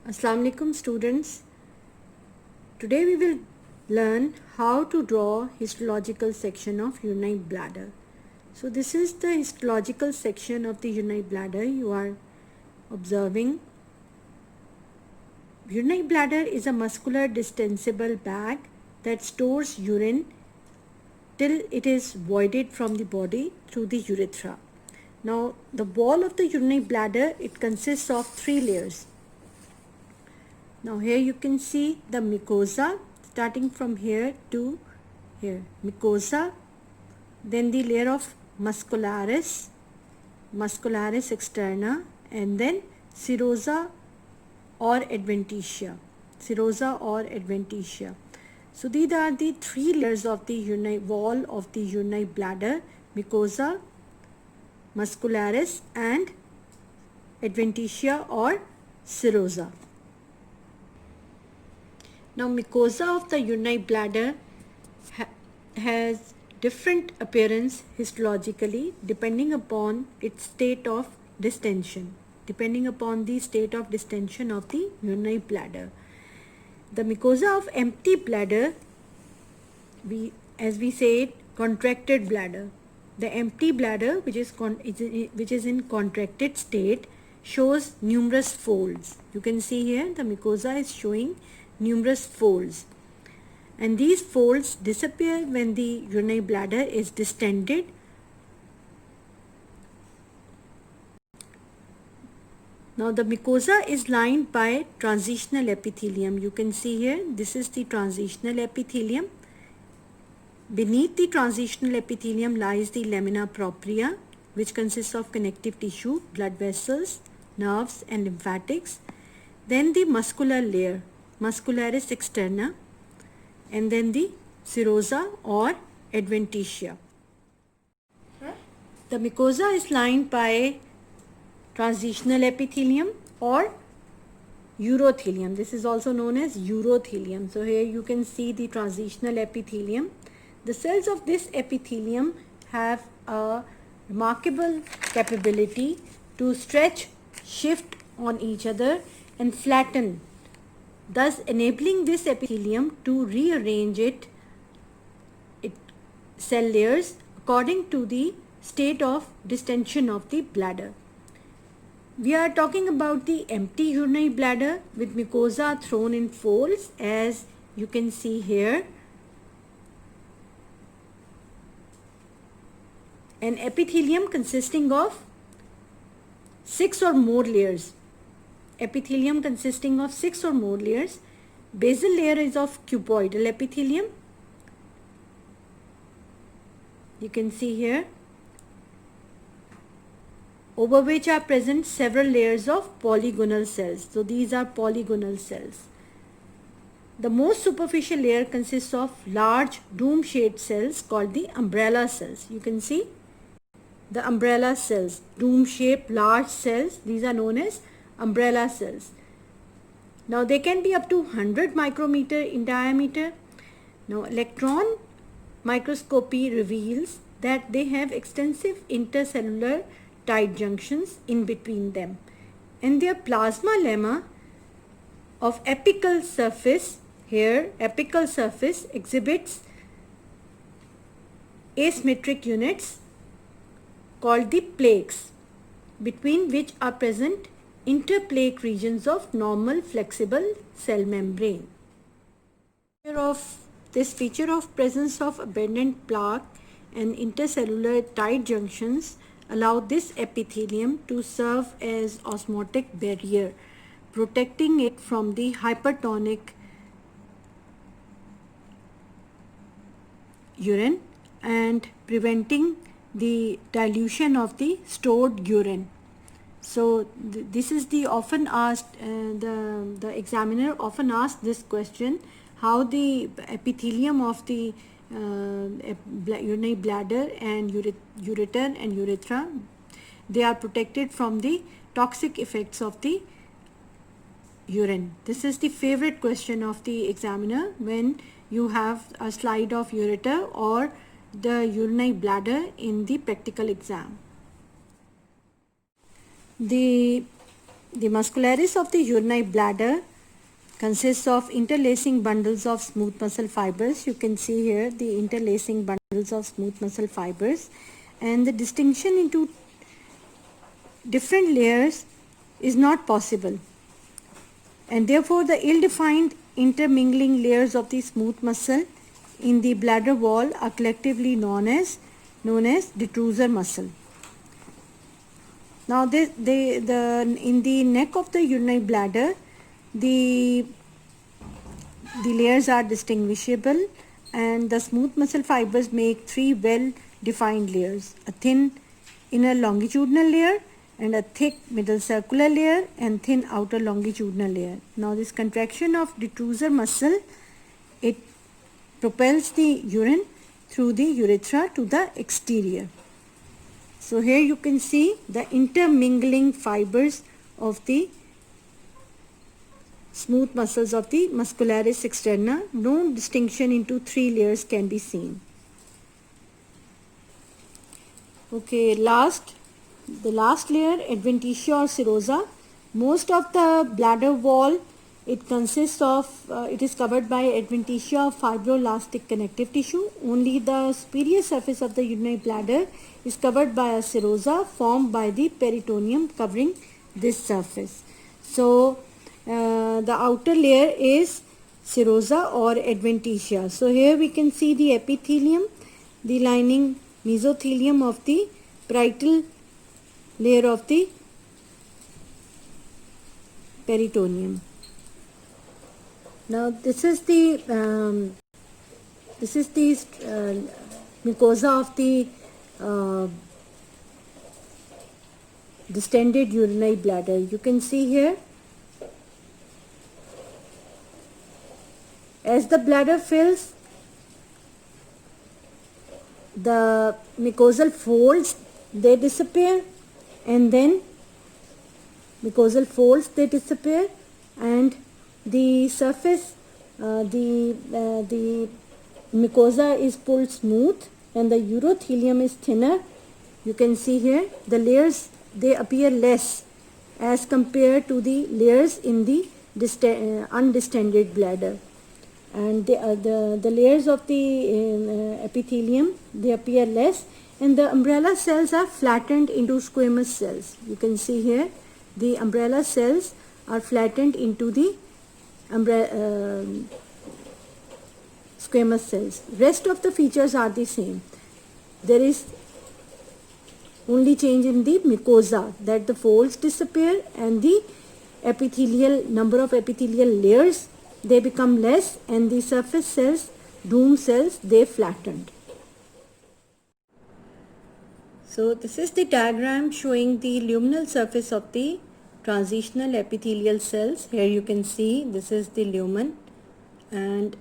Assalamu alaikum students. Today we will learn how to draw histological section of urinary bladder. So this is the histological section of the urinary bladder you are observing. Urinary bladder is a muscular distensible bag that stores urine till it is voided from the body through the urethra. Now the wall of the urinary bladder, it consists of three layers. Now here you can see the mucosa starting from here to here, mucosa, then the layer of muscularis externa, and then serosa or adventitia. So these are the three layers of the urinary wall of the urinary bladder: mucosa, muscularis and adventitia or serosa. Now mucosa of the urinary bladder has different appearance histologically depending upon its state of distension, of the urinary bladder. The mucosa of empty bladder, as we said, contracted bladder. The empty bladder, which is in contracted state, shows numerous folds. You can see here the mucosa is showing numerous folds, and these folds disappear when the urinary bladder is distended. Now the mucosa is lined by transitional epithelium. You can see here, this is the transitional epithelium. Beneath the transitional epithelium lies the lamina propria, which consists of connective tissue, blood vessels, nerves and lymphatics. Then the muscular layer, muscularis externa, and then the serosa or adventitia. The mucosa is lined by transitional epithelium or urothelium. This is also known as urothelium. So here you can see the transitional epithelium. The cells of this epithelium have a remarkable capability to stretch, shift on each other and flatten, thus enabling this epithelium to rearrange its cell layers according to the state of distension of the bladder. We are talking about the empty urinary bladder with mucosa thrown in folds, as you can see here. An epithelium consisting of 6 or more layers. Basal layer is of cuboidal epithelium. You can see here, over which are present several layers of polygonal cells. So these are polygonal cells. The most superficial layer consists of large dome-shaped cells called the umbrella cells. You can see the umbrella cells, dome-shaped large cells. These are known as umbrella cells. Now they can be up to 100 micrometer in diameter. Now electron microscopy reveals that they have extensive intercellular tight junctions in between them, and their plasma lemma of apical surface exhibits asymmetric units called the plaques, between which are present interplaque regions of normal flexible cell membrane. This feature of presence of abundant plaque and intercellular tight junctions allow this epithelium to serve as osmotic barrier, protecting it from the hypertonic urine and preventing the dilution of the stored urine. So this is the often asked, the examiner often asks this question: how the epithelium of the urinary bladder and ureter and urethra, they are protected from the toxic effects of the urine. This is the favorite question of the examiner when you have a slide of ureter or the urinary bladder in the practical exam. The The muscularis of the urinary bladder consists of interlacing bundles of smooth muscle fibers. You can see here the interlacing bundles of smooth muscle fibers, and the distinction into different layers is not possible, and therefore the ill-defined intermingling layers of the smooth muscle in the bladder wall are collectively known as detrusor muscle. Now in the neck of the urinary bladder, the layers are distinguishable, and the smooth muscle fibers make three well defined layers: a thin inner longitudinal layer, and a thick middle circular layer, and thin outer longitudinal layer. Now this contraction of detrusor muscle, it propels the urine through the urethra to the exterior. So here you can see the intermingling fibers of the smooth muscles of the muscularis externa. No distinction into three layers can be seen. Okay, the last layer, adventitia or serosa. Most of the bladder wall, it consists of, it is covered by adventitia of fibroelastic connective tissue. Only the superior surface of the urinary bladder is covered by a serosa formed by the peritoneum covering this surface. So the outer layer is serosa or adventitia. So here we can see the epithelium, the lining mesothelium of the parietal layer of the peritoneum. Now this is the mucosa of the distended urinary bladder. You can see here, as the bladder fills, the mucosal folds, they disappear, and then mucosal folds, they disappear, and the surface, the mucosa is pulled smooth, and the urothelium is thinner. You can see here the layers, they appear less as compared to the layers in the undistended bladder, and the layers of the epithelium, they appear less, and the umbrella cells are flattened into squamous cells. You can see here the umbrella cells are flattened into the squamous cells. Rest of the features are the same. There is only change in the mucosa, that the folds disappear, and the number of epithelial layers, they become less, and the surface cells, Doom cells, they flattened. So this is the diagram showing the luminal surface of the transitional epithelial cells. Here you can see this is the lumen, and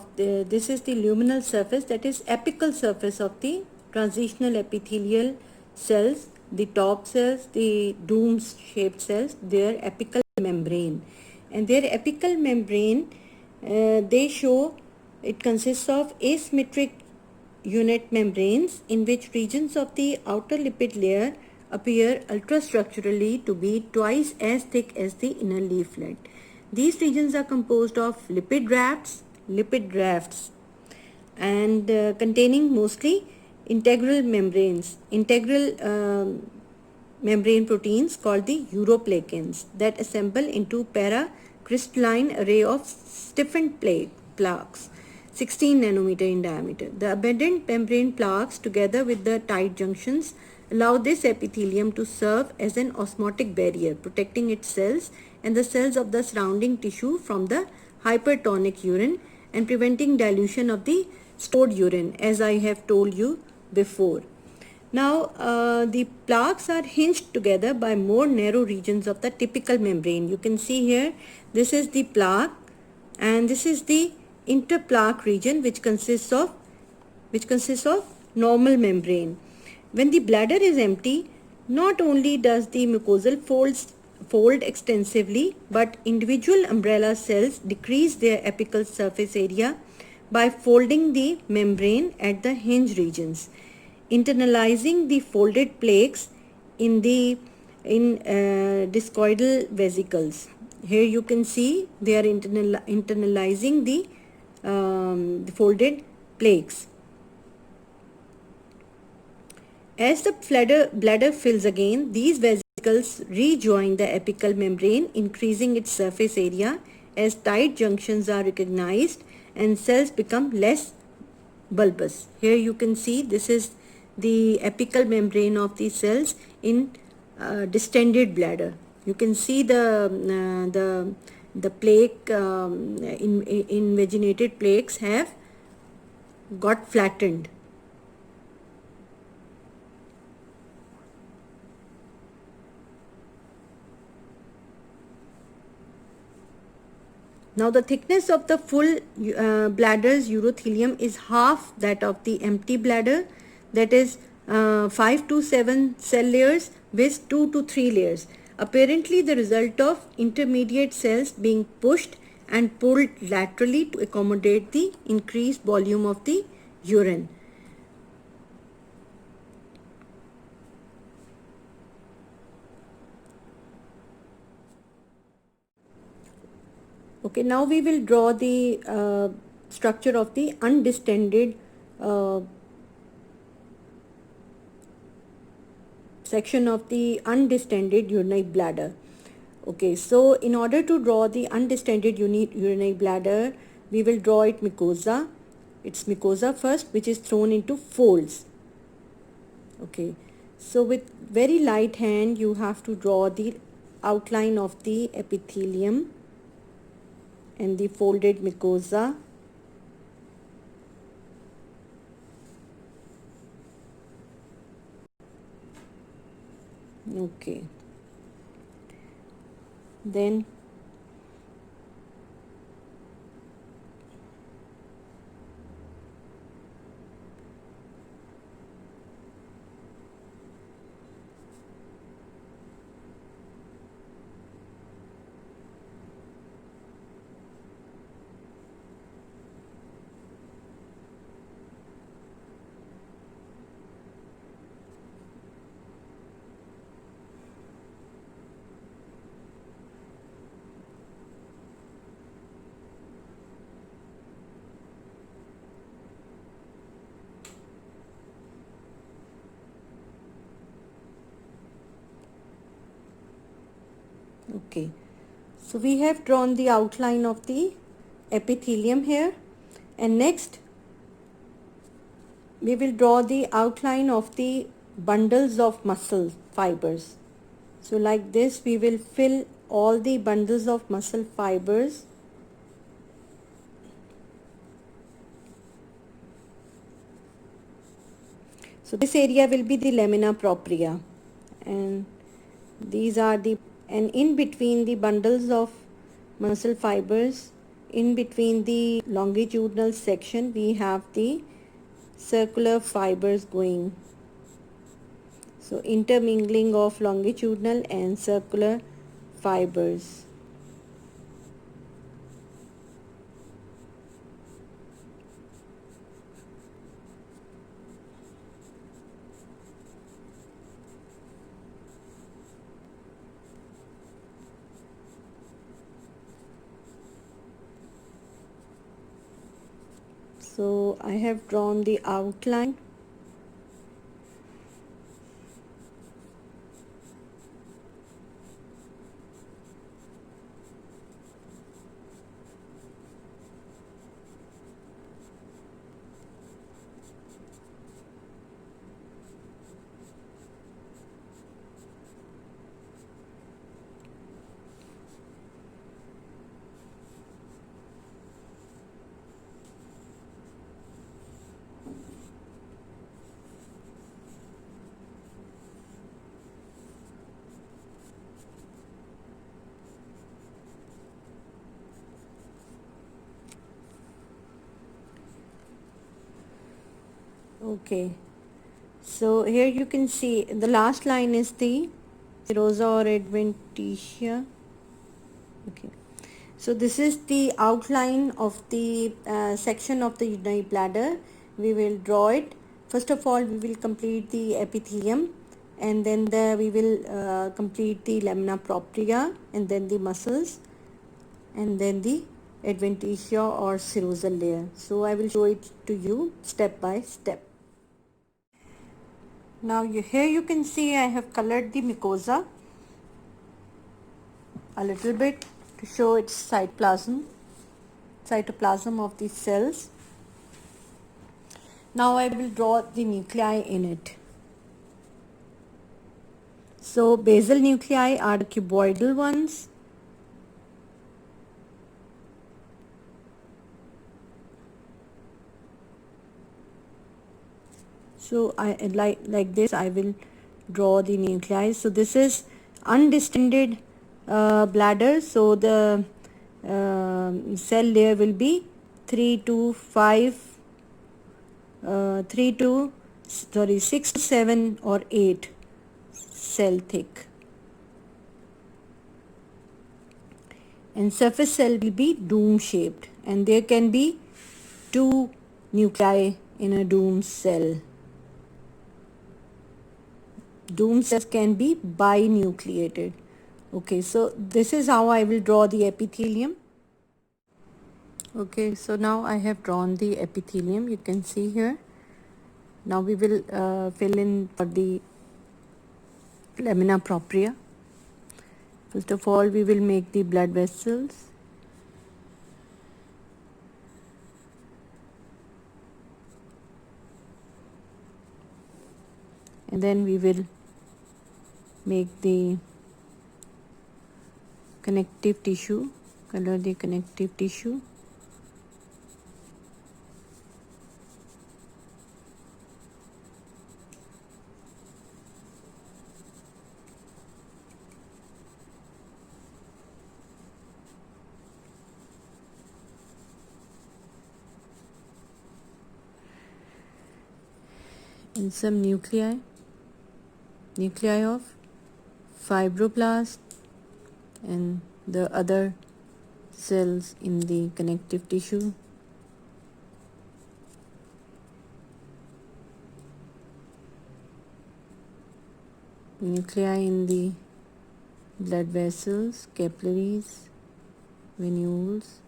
this is the luminal surface, that is apical surface of the transitional epithelial cells. The top cells, the dome shaped cells, their apical membrane, and their apical membrane, they show it consists of asymmetric unit membranes in which regions of the outer lipid layer appear ultrastructurally to be twice as thick as the inner leaflet. These regions are composed of lipid rafts, and containing mostly integral membrane proteins called the uroplakins that assemble into paracrystalline array of stiffened plaques 16 nanometer in diameter. The abundant membrane plaques together with the tight junctions allow this epithelium to serve as an osmotic barrier, protecting its cells and the cells of the surrounding tissue from the hypertonic urine and preventing dilution of the stored urine, as I have told you before. Now the plaques are hinged together by more narrow regions of the typical membrane. You can see here, this is the plaque, and this is the interplaque region which consists of normal membrane. When the bladder is empty, not only does the mucosal fold extensively, but individual umbrella cells decrease their apical surface area by folding the membrane at the hinge regions, internalizing the folded plaques in the discoidal vesicles. Here you can see they are internalizing the folded plaques. As the bladder fills again, these vesicles rejoin the apical membrane, increasing its surface area as tight junctions are recognized and cells become less bulbous. Here you can see this is the apical membrane of the cells in distended bladder. You can see the plaque invaginated plaques have got flattened. Now the thickness of the full bladder's urothelium is half that of the empty bladder, that is 5 to 7 cell layers with 2 to 3 layers, apparently the result of intermediate cells being pushed and pulled laterally to accommodate the increased volume of the urine. Okay, now we will draw the structure of the undistended section of the undistended urinary bladder. Okay, so in order to draw the undistended urinary bladder, we will draw it mucosa. It's mucosa first, which is thrown into folds. Okay, so with very light hand, you have to draw the outline of the epithelium and the folded mucosa. Okay, then okay, so we have drawn the outline of the epithelium here, and next we will draw the outline of the bundles of muscle fibers. So like this we will fill all the bundles of muscle fibers. So this area will be the lamina propria, and these are the, and in between the bundles of muscle fibers, in between the longitudinal section, we have the circular fibers going. So intermingling of longitudinal and circular fibers. So I have drawn the outline. Okay, so here you can see the last line is the serosa or adventitia. Okay, so this is the outline of the section of the urinary bladder. We will draw it. First of all, we will complete the epithelium, and then we will complete the lamina propria, and then the muscles, and then the adventitia or serosal layer. So I will show it to you step by step. Now here you can see I have colored the mucosa a little bit to show its cytoplasm of the cells. Now I will draw the nuclei in it. So basal nuclei are the cuboidal ones. So I like this I will draw the nuclei. So this is undistended bladder. So the cell layer will be 6 to 7 or 8 cell thick, and surface cell will be dome shaped, and there can be 2 nuclei in a dome cell. Dome cells can be binucleated. Okay, so this is how I will draw the epithelium. Okay, so now I have drawn the epithelium, you can see here. Now we will fill in for the lamina propria. First of all, we will make the blood vessels. And then we will make the connective tissue, color the connective tissue. And some nuclei of fibroblast and the other cells in the connective tissue. Nuclei in the blood vessels, capillaries, venules.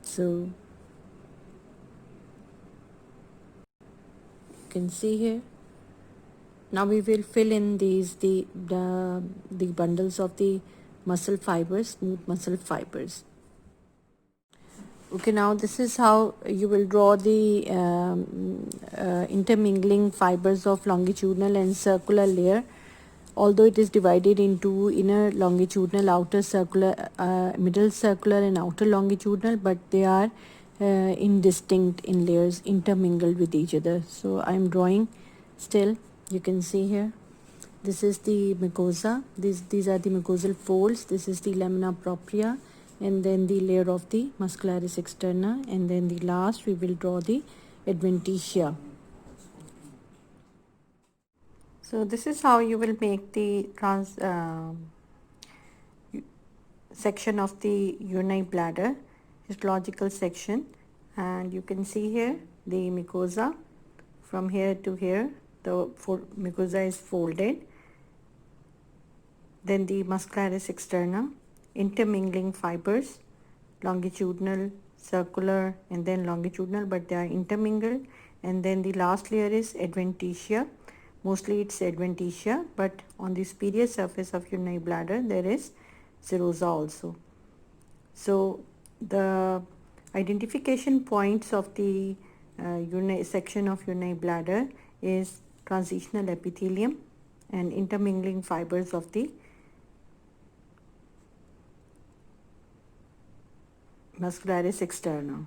So you can see here. Now we will fill in these the bundles of the muscle fibers, smooth muscle fibers. Okay, now this is how you will draw the intermingling fibers of longitudinal and circular layer. Although it is divided into inner longitudinal, outer circular, middle circular and outer longitudinal, but they are indistinct in layers, intermingled with each other. So I am drawing still, you can see here. This is the mucosa, these are the mucosal folds, this is the lamina propria, and then the layer of the muscularis externa, and then the last we will draw the adventitia. So this is how you will make the section of the urinary bladder, histological section, and you can see here the mucosa from here to here. The mucosa is folded. Then the muscularis externa, intermingling fibers, longitudinal, circular, and then longitudinal, but they are intermingled. And then the last layer is adventitia. Mostly it's adventitia, but on the superior surface of urinary bladder there is serosa also. So the identification points of the section of urinary bladder is transitional epithelium and intermingling fibers of the muscularis externa.